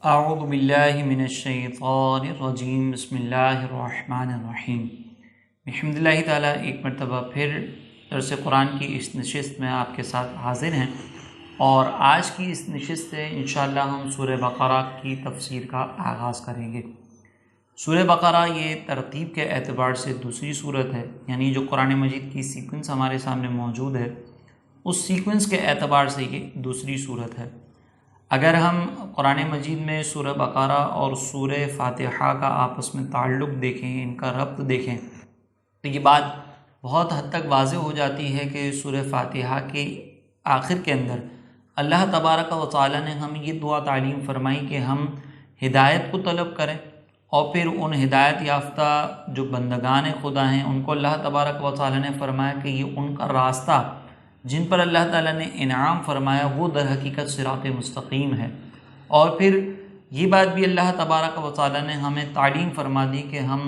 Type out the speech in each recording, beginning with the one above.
اعوذ باللہ من الشیطان الرجیم بسم اللہ الرحمن الرحیم۔ الحمد للہ تعالیٰ ایک مرتبہ پھر درس قرآن کی اس نشست میں آپ کے ساتھ حاضر ہیں، اور آج کی اس نشست سے انشاءاللہ ہم سورہ بقرہ کی تفسیر کا آغاز کریں گے۔ سورہ بقرہ یہ ترتیب کے اعتبار سے دوسری سورت ہے، یعنی جو قرآن مجید کی سیکوینس ہمارے سامنے موجود ہے اس سیکوینس کے اعتبار سے یہ دوسری سورت ہے۔ اگر ہم قرآن مجید میں سورہ بقرہ اور سورہ فاتحہ کا آپس میں تعلق دیکھیں، ان کا ربط دیکھیں، تو یہ بات بہت حد تک واضح ہو جاتی ہے کہ سورہ فاتحہ کے آخر کے اندر اللہ تبارک و تعالیٰ نے ہمیں یہ دعا تعلیم فرمائی کہ ہم ہدایت کو طلب کریں، اور پھر ان ہدایت یافتہ جو بندگان خدا ہیں ان کو اللہ تبارک و تعالیٰ نے فرمایا کہ یہ ان کا راستہ جن پر اللہ تعالیٰ نے انعام فرمایا وہ در حقیقت صراط مستقیم ہے۔ اور پھر یہ بات بھی اللہ تبارک و تعالیٰ نے ہمیں تعلیم فرما دی کہ ہم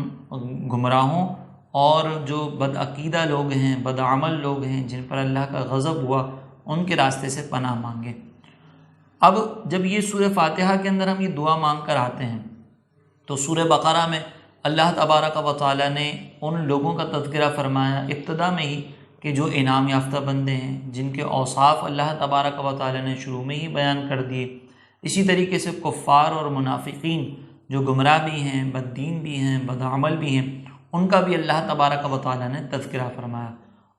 گمراہوں اور جو بدعقیدہ لوگ ہیں، بدعمل لوگ ہیں، جن پر اللہ کا غضب ہوا، ان کے راستے سے پناہ مانگیں۔ اب جب یہ سورہ فاتحہ کے اندر ہم یہ دعا مانگ کر آتے ہیں تو سورہ بقرہ میں اللہ تبارک و تعالیٰ نے ان لوگوں کا تذکرہ فرمایا ابتدا میں ہی کہ جو انعام یافتہ بندے ہیں، جن کے اوصاف اللہ تبارک و تعالیٰ نے شروع میں ہی بیان کر دیے۔ اسی طریقے سے کفار اور منافقین جو گمراہ بھی ہیں، بددین بھی ہیں، بدعمل بھی ہیں، ان کا بھی اللہ تبارک و تعالیٰ نے تذکرہ فرمایا۔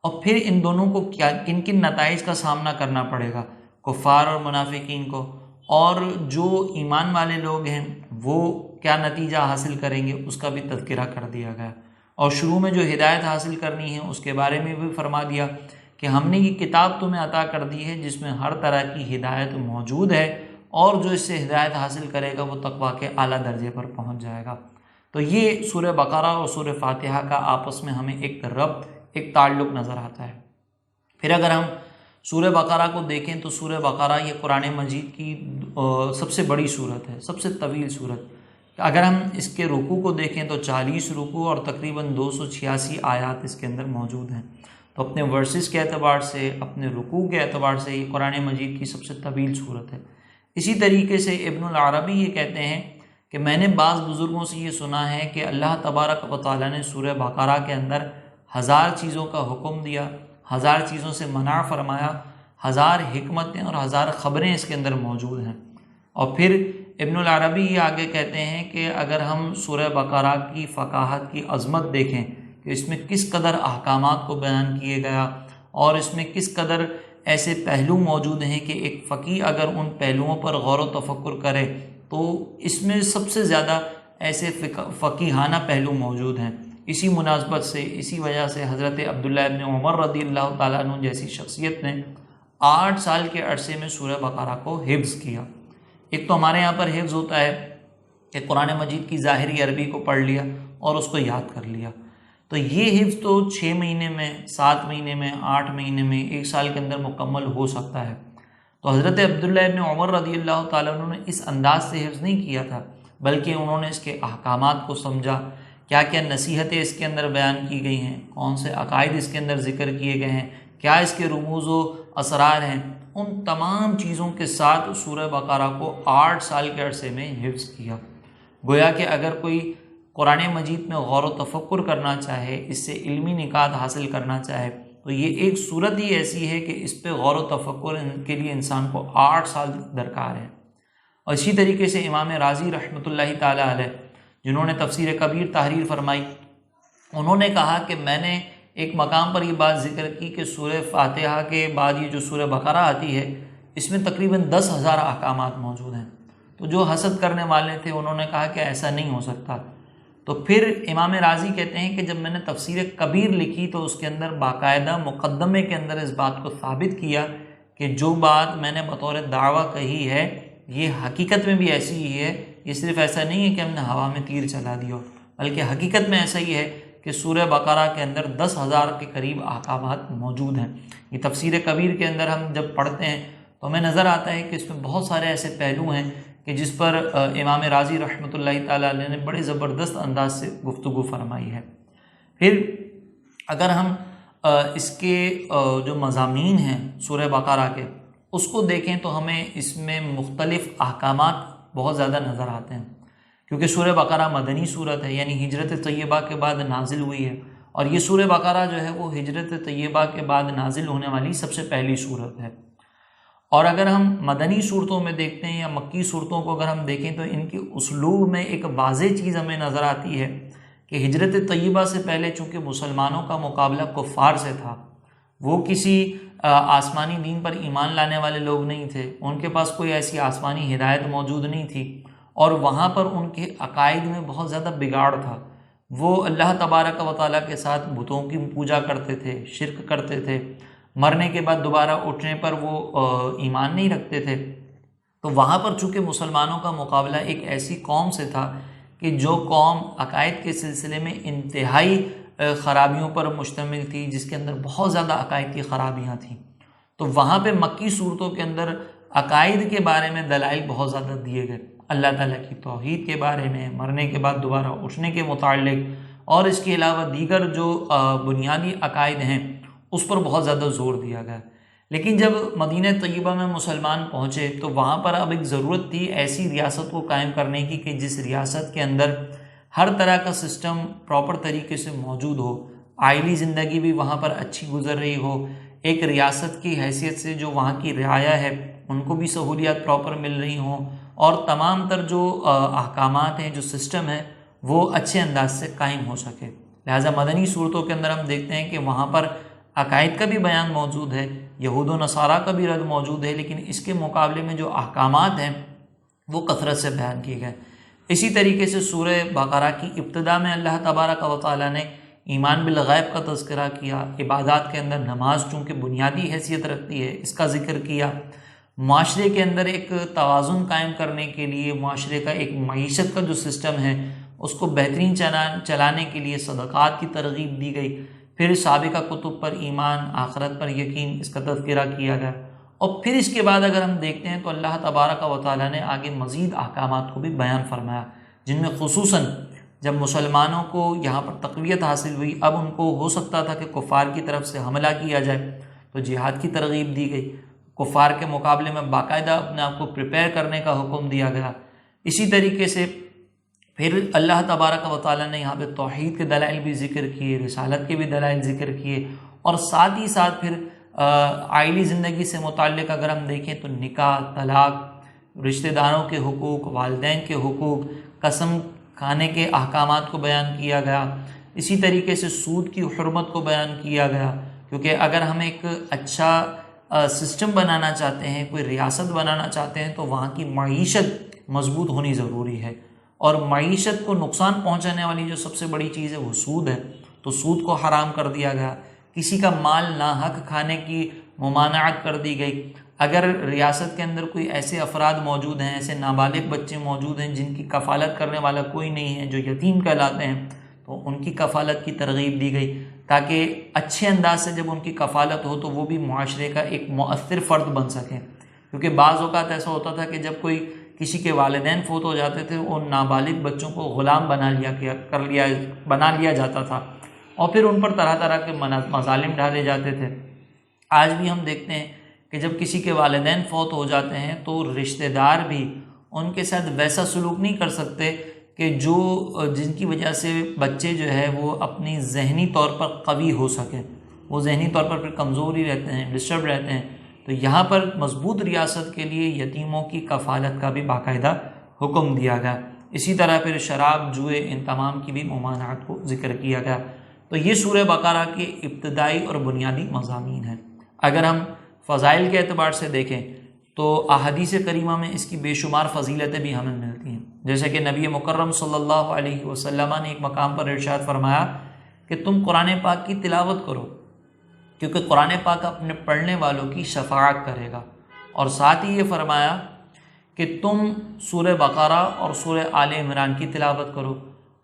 اور پھر ان دونوں کو کن کن نتائج کا سامنا کرنا پڑے گا، کفار اور منافقین کو، اور جو ایمان والے لوگ ہیں وہ کیا نتیجہ حاصل کریں گے، اس کا بھی تذکرہ کر دیا گیا۔ اور شروع میں جو ہدایت حاصل کرنی ہے اس کے بارے میں بھی فرما دیا کہ ہم نے یہ کتاب تمہیں عطا کر دی ہے جس میں ہر طرح کی ہدایت موجود ہے، اور جو اس سے ہدایت حاصل کرے گا وہ تقویٰ کے اعلیٰ درجے پر پہنچ جائے گا۔ تو یہ سورہ بقرہ اور سورہ فاتحہ کا آپس میں ہمیں ایک ربط، ایک تعلق نظر آتا ہے۔ پھر اگر ہم سورہ بقرہ کو دیکھیں تو سورہ بقرہ یہ قرآن مجید کی سب سے بڑی سورت ہے، سب سے طویل سورت۔ اگر ہم اس کے رکوع کو دیکھیں تو 40 رکوع اور تقریباً 286 آیات اس کے اندر موجود ہیں۔ تو اپنے ورسز کے اعتبار سے، اپنے رکوع کے اعتبار سے یہ قرآن مجید کی سب سے طویل سورت ہے۔ اسی طریقے سے ابن العربی یہ کہتے ہیں کہ میں نے بعض بزرگوں سے یہ سنا ہے کہ اللہ تبارک و تعالیٰ نے سورہ بقرہ کے اندر 1000 چیزوں کا حکم دیا، 1000 چیزوں سے منع فرمایا، 1000 حکمتیں اور 1000 خبریں اس کے اندر موجود ہیں۔ اور پھر ابن العربی یہ آگے کہتے ہیں کہ اگر ہم سورہ بقرہ کی فقاہت کی عظمت دیکھیں کہ اس میں کس قدر احکامات کو بیان کیے گیا، اور اس میں کس قدر ایسے پہلو موجود ہیں کہ ایک فقیہ اگر ان پہلوؤں پر غور و تفکر کرے تو اس میں سب سے زیادہ ایسے فقیہانہ پہلو موجود ہیں۔ اسی مناسبت سے، اسی وجہ سے حضرت عبداللہ ابن عمر رضی اللہ تعالیٰ عنہ جیسی شخصیت نے 8 سال کے عرصے میں سورہ بقرہ کو حفظ کیا۔ ایک تو ہمارے یہاں پر حفظ ہوتا ہے کہ قرآن مجید کی ظاہری عربی کو پڑھ لیا اور اس کو یاد کر لیا، تو یہ حفظ تو 6 مہینے میں، 7 مہینے میں، 8 مہینے میں، 1 سال کے اندر مکمل ہو سکتا ہے۔ تو حضرت عبداللہ ابن عمر رضی اللہ تعالیٰ عنہ نے اس انداز سے حفظ نہیں کیا تھا، بلکہ انہوں نے اس کے احکامات کو سمجھا، کیا کیا نصیحتیں اس کے اندر بیان کی گئی ہیں، کون سے عقائد اس کے اندر ذکر کیے گئے ہیں، کیا اس کے رموز و اسرار ہیں، ان تمام چیزوں کے ساتھ سورہ بقرہ کو 8 سال کے عرصے میں حفظ کیا۔ گویا کہ اگر کوئی قرآن مجید میں غور و تفکر کرنا چاہے، اس سے علمی نکات حاصل کرنا چاہے، تو یہ ایک صورت ہی ایسی ہے کہ اس پہ غور و تفکر کے لیے انسان کو 8 سال درکار ہے۔ اور اسی طریقے سے امام رازی رحمۃ اللہ تعالیٰ علیہ، جنہوں نے تفسیر کبیر تحریر فرمائی، انہوں نے کہا کہ میں نے ایک مقام پر یہ بات ذکر کی کہ سورہ فاتحہ کے بعد یہ جو سورہ بقرہ آتی ہے اس میں تقریباً 10,000 احکامات موجود ہیں۔ تو جو حسد کرنے والے تھے انہوں نے کہا کہ ایسا نہیں ہو سکتا۔ تو پھر امام رازی کہتے ہیں کہ جب میں نے تفسیر کبیر لکھی تو اس کے اندر باقاعدہ مقدمے کے اندر اس بات کو ثابت کیا کہ جو بات میں نے بطور دعویٰ کہی ہے یہ حقیقت میں بھی ایسی ہی ہے، یہ صرف ایسا نہیں ہے کہ ہم نے ہوا میں تیر چلا دیا، بلکہ حقیقت میں ایسا ہی ہے کہ سورہ بقرہ کے اندر 10,000 کے قریب احکامات موجود ہیں۔ یہ تفسیر کبیر کے اندر ہم جب پڑھتے ہیں تو ہمیں نظر آتا ہے کہ اس میں بہت سارے ایسے پہلو ہیں کہ جس پر امام رازی رحمۃ اللہ تعالیٰ علیہ نے بڑے زبردست انداز سے گفتگو فرمائی ہے۔ پھر اگر ہم اس کے جو مضامین ہیں سورہ بقرہ کے اس کو دیکھیں تو ہمیں اس میں مختلف احکامات بہت زیادہ نظر آتے ہیں، کیونکہ سورہ بقرہ مدنی صورت ہے، یعنی ہجرت طیبہ کے بعد نازل ہوئی ہے، اور یہ سورہ بقرہ جو ہے وہ ہجرت طیبہ کے بعد نازل ہونے والی سب سے پہلی صورت ہے۔ اور اگر ہم مدنی صورتوں میں دیکھتے ہیں یا مکی صورتوں کو اگر ہم دیکھیں تو ان کی اسلوب میں ایک واضح چیز ہمیں نظر آتی ہے کہ ہجرت طیبہ سے پہلے چونکہ مسلمانوں کا مقابلہ کفار سے تھا، وہ کسی آسمانی دین پر ایمان لانے والے لوگ نہیں تھے، ان کے پاس کوئی ایسی آسمانی ہدایت موجود نہیں تھی، اور وہاں پر ان کے عقائد میں بہت زیادہ بگاڑ تھا۔ وہ اللہ تبارک و تعالیٰ کے ساتھ بتوں کی پوجا کرتے تھے، شرک کرتے تھے، مرنے کے بعد دوبارہ اٹھنے پر وہ ایمان نہیں رکھتے تھے۔ تو وہاں پر چونکہ مسلمانوں کا مقابلہ ایک ایسی قوم سے تھا کہ جو قوم عقائد کے سلسلے میں انتہائی خرابیوں پر مشتمل تھی، جس کے اندر بہت زیادہ عقائد کی خرابیاں تھیں، تو وہاں پہ مکی صورتوں کے اندر عقائد کے بارے میں دلائل بہت زیادہ دیے گئے، اللہ تعالیٰ کی توحید کے بارے میں، مرنے کے بعد دوبارہ اٹھنے کے متعلق، اور اس کے علاوہ دیگر جو بنیادی عقائد ہیں اس پر بہت زیادہ زور دیا گیا۔ لیکن جب مدینہ طیبہ میں مسلمان پہنچے تو وہاں پر اب ایک ضرورت تھی ایسی ریاست کو قائم کرنے کی کہ جس ریاست کے اندر ہر طرح کا سسٹم پراپر طریقے سے موجود ہو، آئلی زندگی بھی وہاں پر اچھی گزر رہی ہو، ایک ریاست کی حیثیت سے جو وہاں کی رعایا ہے ان کو بھی سہولیات پراپر مل رہی ہوں، اور تمام تر جو احکامات ہیں، جو سسٹم ہے، وہ اچھے انداز سے قائم ہو سکے۔ لہٰذا مدنی صورتوں کے اندر ہم دیکھتے ہیں کہ وہاں پر عقائد کا بھی بیان موجود ہے، یہود و نصارہ کا بھی رد موجود ہے، لیکن اس کے مقابلے میں جو احکامات ہیں وہ کثرت سے بیان کیے گئے۔ اسی طریقے سے سورہ بقرہ کی ابتدا میں اللہ تبارک و تعالیٰ نے ایمان بالغیب کا تذکرہ کیا، عبادات کے اندر نماز چونکہ بنیادی حیثیت رکھتی ہے اس کا ذکر کیا، معاشرے کے اندر ایک توازن قائم کرنے کے لیے معاشرے کا ایک معیشت کا جو سسٹم ہے اس کو بہترین چلانے کے لیے صدقات کی ترغیب دی گئی، پھر سابقہ کتب پر ایمان، آخرت پر یقین، اس کا تذکرہ کیا گیا، اور پھر اس کے بعد اگر ہم دیکھتے ہیں تو اللہ تبارک و تعالیٰ نے آگے مزید احکامات کو بھی بیان فرمایا، جن میں خصوصاً جب مسلمانوں کو یہاں پر تقویت حاصل ہوئی، اب ان کو ہو سکتا تھا کہ کفار کی طرف سے حملہ کیا جائے، تو جہاد کی ترغیب دی گئی، کفار کے مقابلے میں باقاعدہ اپنے آپ کو پریپیئر کرنے کا حکم دیا گیا۔ اسی طریقے سے پھر اللہ تبارک و تعالیٰ نے یہاں پہ توحید کے دلائل بھی ذکر کیے، رسالت کے بھی دلائل ذکر کیے، اور ساتھ ہی ساتھ پھر آئلی زندگی سے متعلق اگر ہم دیکھیں تو نکاح، طلاق، رشتہ داروں کے حقوق، والدین کے حقوق، قسم کھانے کے احکامات کو بیان کیا گیا۔ اسی طریقے سے سود کی حرمت کو بیان کیا گیا، کیونکہ اگر ہم ایک اچھا سسٹم بنانا چاہتے ہیں، کوئی ریاست بنانا چاہتے ہیں، تو وہاں کی معیشت مضبوط ہونی ضروری ہے، اور معیشت کو نقصان پہنچانے والی جو سب سے بڑی چیز ہے وہ سود ہے، تو سود کو حرام کر دیا گیا، کسی کا مال ناحق کھانے کی ممانعت کر دی گئی۔ اگر ریاست کے اندر کوئی ایسے افراد موجود ہیں، ایسے نابالغ بچے موجود ہیں جن کی کفالت کرنے والا کوئی نہیں ہے، جو یتیم کہلاتے ہیں، تو ان کی کفالت کی ترغیب دی گئی، تاکہ اچھے انداز سے جب ان کی کفالت ہو تو وہ بھی معاشرے کا ایک مؤثر فرد بن سکیں۔ کیونکہ بعض اوقات ایسا ہوتا تھا کہ جب کوئی کسی کے والدین فوت ہو جاتے تھے، ان نابالغ بچوں کو غلام بنا لیا جاتا تھا، اور پھر ان پر طرح طرح کے مظالم ڈالے جاتے تھے۔ آج بھی ہم دیکھتے ہیں کہ جب کسی کے والدین فوت ہو جاتے ہیں تو رشتہ دار بھی ان کے ساتھ ویسا سلوک نہیں کر سکتے کہ جن کی وجہ سے بچے جو ہے وہ اپنی ذہنی طور پر قوی ہو سکیں، وہ ذہنی طور پر پھر کمزور ہی رہتے ہیں، ڈسٹرب رہتے ہیں۔ تو یہاں پر مضبوط ریاست کے لیے یتیموں کی کفالت کا بھی باقاعدہ حکم دیا گیا۔ اسی طرح پھر شراب، جوئے، ان تمام کی بھی ممانعت کو ذکر کیا گیا۔ تو یہ سورہ بقرہ کے ابتدائی اور بنیادی مضامین ہیں۔ اگر ہم فضائل کے اعتبار سے دیکھیں تو احادیث کریمہ میں اس کی بے شمار فضیلتیں بھی ہمیں ملتی ہیں، جیسے کہ نبی مکرم صلی اللہ علیہ وسلم نے ایک مقام پر ارشاد فرمایا کہ تم قرآن پاک کی تلاوت کرو، کیونکہ قرآن پاک اپنے پڑھنے والوں کی شفاعت کرے گا، اور ساتھ ہی یہ فرمایا کہ تم سورہ بقرہ اور سورہ آل عمران کی تلاوت کرو،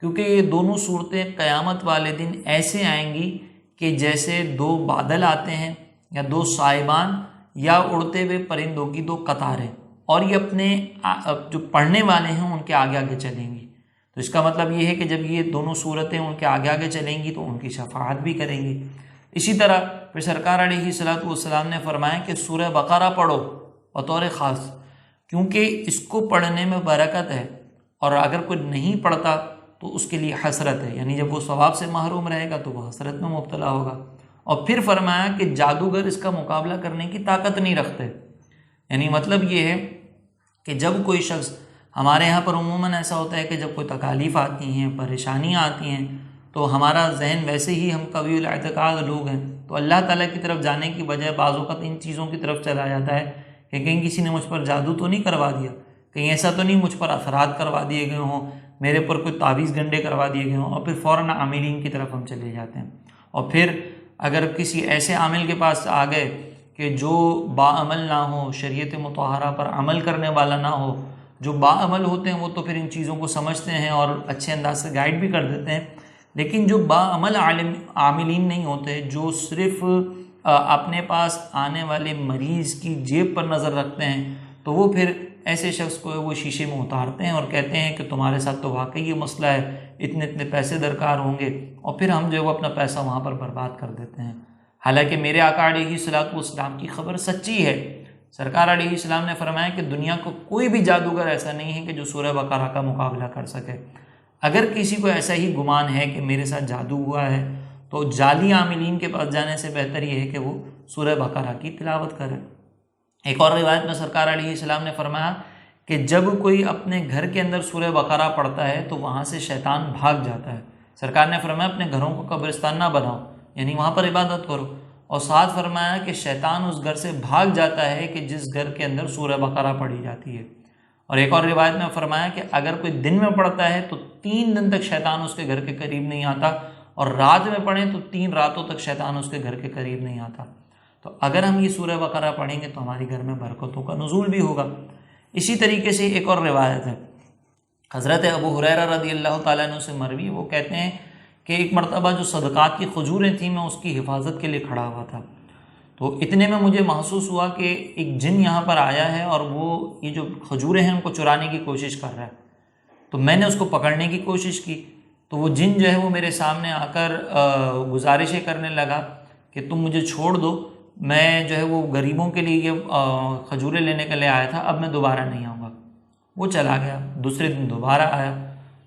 کیونکہ یہ دونوں صورتیں قیامت والے دن ایسے آئیں گی کہ جیسے دو بادل آتے ہیں یا دو صائبان یا اڑتے ہوئے پرندوں کی دو قطاریں، اور یہ اپنے جو پڑھنے والے ہیں ان کے آگے آگے چلیں گی۔ تو اس کا مطلب یہ ہے کہ جب یہ دونوں صورتیں ان کے آگے آگے چلیں گی تو ان کی شفاعت بھی کریں گی۔ اسی طرح پھر سرکار علیہ الصلوۃ والسلام نے فرمایا کہ سورہ بقرہ پڑھو بطور خاص، کیونکہ اس کو پڑھنے میں برکت ہے، اور اگر کوئی نہیں پڑھتا تو اس کے لیے حسرت ہے، یعنی جب وہ ثواب سے محروم رہے گا تو وہ حسرت میں مبتلا ہوگا۔ اور پھر فرمایا کہ جادوگر اس کا مقابلہ کرنے کی طاقت نہیں رکھتے، یعنی مطلب یہ ہے کہ جب کوئی شخص، ہمارے یہاں پر عموماً ایسا ہوتا ہے کہ جب کوئی تکالیف آتی ہیں، پریشانیاں آتی ہیں، تو ہمارا ذہن ویسے ہی ہم قوی الاعتقاد لوگ ہیں، تو اللہ تعالیٰ کی طرف جانے کی بجائے بعض اوقات ان چیزوں کی طرف چلا جاتا ہے کہ کہیں کسی نے مجھ پر جادو تو نہیں کروا دیا، کہیں ایسا تو نہیں مجھ پر اثرات کروا دیے گئے ہوں، میرے پر کوئی تعویذ گنڈے کروا دیے گئے ہوں، اور پھر فوراً عاملین کی طرف ہم چلے جاتے ہیں۔ اور پھر اگر کسی ایسے عامل کے پاس آ گئے کہ جو باعمل نہ ہو، شریعت مطہرہ پر عمل کرنے والا نہ ہو، جو باعمل ہوتے ہیں وہ تو پھر ان چیزوں کو سمجھتے ہیں اور اچھے انداز سے گائیڈ بھی کر دیتے ہیں، لیکن جو باعمل عاملین نہیں ہوتے، جو صرف اپنے پاس آنے والے مریض کی جیب پر نظر رکھتے ہیں، تو وہ پھر ایسے شخص کو وہ شیشے میں اتارتے ہیں اور کہتے ہیں کہ تمہارے ساتھ تو واقعی یہ مسئلہ ہے، اتنے اتنے پیسے درکار ہوں گے، اور پھر ہم جو ہے وہ اپنا پیسہ وہاں پر برباد کر دیتے ہیں۔ حالانکہ میرے آقا علیہ الصلوۃ والسلام کی خبر سچی ہے۔ سرکار علیہ السلام نے فرمایا کہ دنیا کو کوئی بھی جادوگر ایسا نہیں ہے کہ جو سورہ بقرہ کا مقابلہ کر سکے۔ اگر کسی کو ایسا ہی گمان ہے کہ میرے ساتھ جادو ہوا ہے تو جعلی عاملین کے پاس جانے سے بہتر یہ ہے کہ وہ سورہ بقرہ کی تلاوت کرے۔ ایک اور روایت میں سرکار علیہ السلام نے فرمایا کہ جب کوئی اپنے گھر کے اندر سورہ بقرہ پڑھتا ہے تو وہاں سے شیطان بھاگ جاتا ہے۔ سرکار نے فرمایا اپنے گھروں کو قبرستان نہ بناؤ، یعنی وہاں پر عبادت کرو، اور ساتھ فرمایا کہ شیطان اس گھر سے بھاگ جاتا ہے کہ جس گھر کے اندر سورہ بقرہ پڑھی جاتی ہے۔ اور ایک اور روایت میں فرمایا کہ اگر کوئی دن میں پڑھتا ہے تو 3 دن تک شیطان اس کے گھر کے قریب نہیں آتا، اور رات میں پڑھیں تو 3 راتوں تک شیطان اس کے گھر کے قریب نہیں آتا۔ تو اگر ہم یہ سورہ بقرہ پڑھیں گے تو ہمارے گھر میں برکتوں کا نزول بھی ہوگا۔ اسی طریقے سے ایک اور روایت ہے، حضرت ابو ہریرہ رضی اللہ تعالیٰ عنہ سے مروی، وہ کہتے ہیں کہ ایک مرتبہ جو صدقات کی کھجوریں تھیں میں اس کی حفاظت کے لیے کھڑا ہوا تھا، تو اتنے میں مجھے محسوس ہوا کہ ایک جن یہاں پر آیا ہے اور وہ یہ جو کھجوریں ہیں ان کو چرانے کی کوشش کر رہا ہے۔ تو میں نے اس کو پکڑنے کی کوشش کی تو وہ جن جو ہے وہ میرے سامنے آ کر گزارشیں کرنے لگا کہ تم مجھے چھوڑ دو، میں جو ہے وہ غریبوں کے لیے یہ کھجوریں لینے کے لیے آیا تھا، اب میں دوبارہ نہیں آؤں گا۔ وہ چلا گیا، دوسرے دن دوبارہ آیا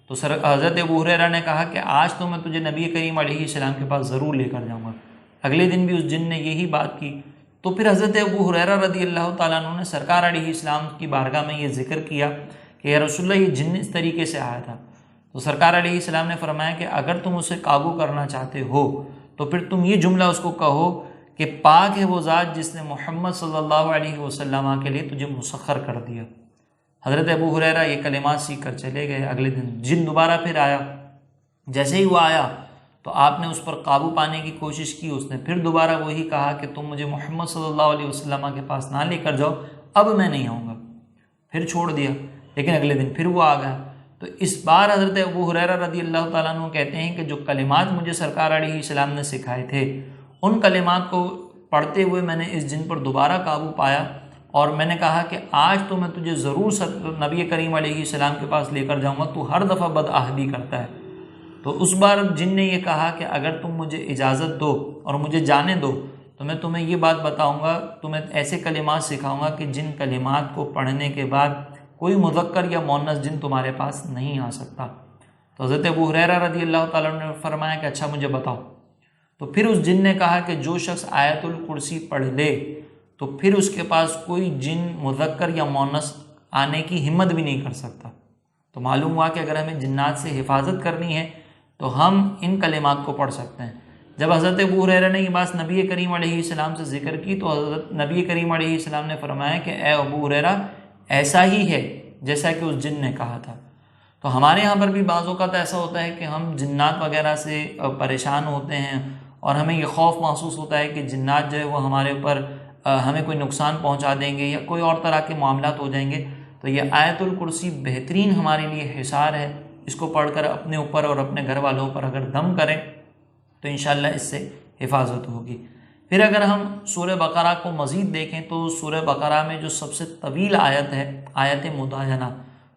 تو حضرت ابو ہریرہ نے کہا کہ آج تو میں تجھے نبی کریم علیہ السلام کے پاس ضرور لے کر جاؤں گا۔ اگلے دن بھی اس جن نے یہی بات کی، تو پھر حضرت ابو ہریرہ رضی اللہ تعالیٰ عنہ نے سرکار علیہ السلام کی بارگاہ میں یہ ذکر کیا کہ یا رسول اللہ یہ جن اس طریقے سے آیا تھا۔ تو سرکار علیہ السلام نے فرمایا کہ اگر تم اسے قابو کرنا چاہتے ہو تو پھر تم یہ جملہ اس کو کہو کہ پاک ہے وہ ذات جس نے محمد صلی اللہ علیہ وسلم کے لیے تجھے مسخر کر دیا۔ حضرت ابو ہریرہ یہ کلمات سیکھ کر چلے گئے۔ اگلے دن جن دوبارہ پھر آیا، جیسے ہی وہ آیا تو آپ نے اس پر قابو پانے کی کوشش کی، اس نے پھر دوبارہ وہی کہا کہ تم مجھے محمد صلی اللہ علیہ وسلم کے پاس نہ لے کر جاؤ، اب میں نہیں آؤں گا۔ پھر چھوڑ دیا، لیکن اگلے دن پھر وہ آ گیا۔ تو اس بار حضرت ابو ہریرہ رضی اللہ تعالیٰ عنہ کہتے ہیں کہ جو کلمات مجھے سرکار علیہ السلام نے سکھائے تھے ان کلمات کو پڑھتے ہوئے میں نے اس جن پر دوبارہ قابو پایا، اور میں نے کہا کہ آج تو میں تجھے ضرور نبی کریم علیہ السلام کے پاس لے کر جاؤں گا، تو ہر دفعہ بدعہدی کرتا ہے۔ تو اس بار جن نے یہ کہا کہ اگر تم مجھے اجازت دو اور مجھے جانے دو تو میں تمہیں یہ بات بتاؤں گا، تمہیں ایسے کلمات سکھاؤں گا کہ جن کلمات کو پڑھنے کے بعد کوئی مذکر یا مؤنث جن تمہارے پاس نہیں آ سکتا۔ تو حضرت ابو ہریرہ رضی اللہ تعالیٰ عنہ نے فرمایا کہ اچھا مجھے بتاؤ۔ تو پھر اس جن نے کہا کہ جو شخص آیت الکرسی پڑھ لے تو پھر اس کے پاس کوئی جن مذکر یا مؤنث آنے کی ہمت بھی نہیں کر سکتا۔ تو معلوم ہوا کہ اگر ہمیں جنات سے حفاظت کرنی ہے تو ہم ان کلمات کو پڑھ سکتے ہیں۔ جب حضرت ابو ہریرہ نے یہ بات نبی کریم علیہ السلام سے ذکر کی تو حضرت نبی کریم علیہ السلام نے فرمایا کہ اے ابو ہریرہ ایسا ہی ہے جیسا کہ اس جن نے کہا تھا۔ تو ہمارے یہاں پر بھی بعض اوقات ایسا ہوتا ہے کہ ہم جنات وغیرہ سے پریشان ہوتے ہیں اور ہمیں یہ خوف محسوس ہوتا ہے کہ جنات جو ہے وہ ہمارے اوپر ہمیں کوئی نقصان پہنچا دیں گے یا کوئی اور طرح کے معاملات ہو جائیں گے۔ تو یہ آیت الکرسی بہترین ہمارے لیے حصار ہے، اس کو پڑھ کر اپنے اوپر اور اپنے گھر والوں پر اگر دم کریں تو انشاءاللہ اس سے حفاظت ہوگی۔ پھر اگر ہم سورہ بقرہ کو مزید دیکھیں تو سورہ بقرہ میں جو سب سے طویل آیت ہے آیت مداینہ،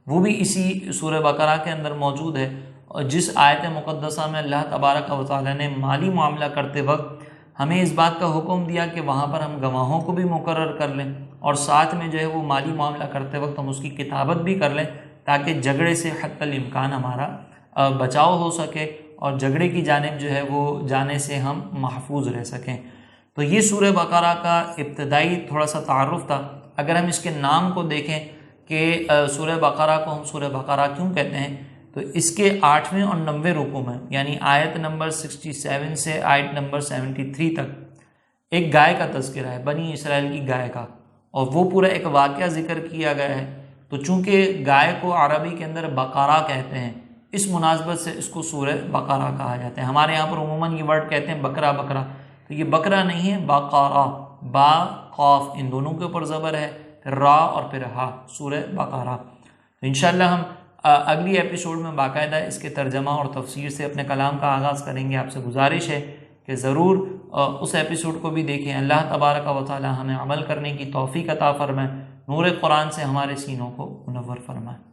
وہ بھی اسی سورہ بقرہ کے اندر موجود ہے، اور جس آیت مقدسہ میں اللہ تبارک و تعالیٰ نے مالی معاملہ کرتے وقت ہمیں اس بات کا حکم دیا کہ وہاں پر ہم گواہوں کو بھی مقرر کر لیں، اور ساتھ میں جو ہے وہ مالی معاملہ کرتے وقت ہم اس کی کتابت بھی کر لیں تاکہ جھگڑے سے حتی الامکان ہمارا بچاؤ ہو سکے اور جھگڑے کی جانب جو ہے وہ جانے سے ہم محفوظ رہ سکیں۔ تو یہ سورہ بقرہ کا ابتدائی تھوڑا سا تعارف تھا۔ اگر ہم اس کے نام کو دیکھیں کہ سورہ بقرہ کو ہم سورہ بقرہ کیوں کہتے ہیں، تو اس کے 8ویں اور 90ویں رکوع میں یعنی آیت نمبر 67 سے آیت نمبر 73 تک ایک گائے کا تذکرہ ہے، بنی اسرائیل کی گائے کا، اور وہ پورا ایک واقعہ ذکر کیا گیا ہے۔ تو چونکہ گائے کو عربی کے اندر بقرہ کہتے ہیں، اس مناسبت سے اس کو سورہ بقرہ کہا جاتا ہے۔ ہمارے یہاں پر عموماً یہ ورڈ کہتے ہیں بکرا بکرا، تو یہ بکرا نہیں ہے، بقرہ، با قاف ان دونوں کے اوپر زبر ہے، پھر را اور پھر ہا، سورہ بقرہ۔ تو انشاءاللہ ہم اگلی ایپیسوڈ میں باقاعدہ اس کے ترجمہ اور تفسیر سے اپنے کلام کا آغاز کریں گے۔ آپ سے گزارش ہے کہ ضرور اس ایپیسوڈ کو بھی دیکھیں۔ اللہ تبارک و تعالی ہمیں عمل کرنے کی توفیق عطا فرمائے، نور قرآن سے ہمارے سینوں کو منور فرمائے۔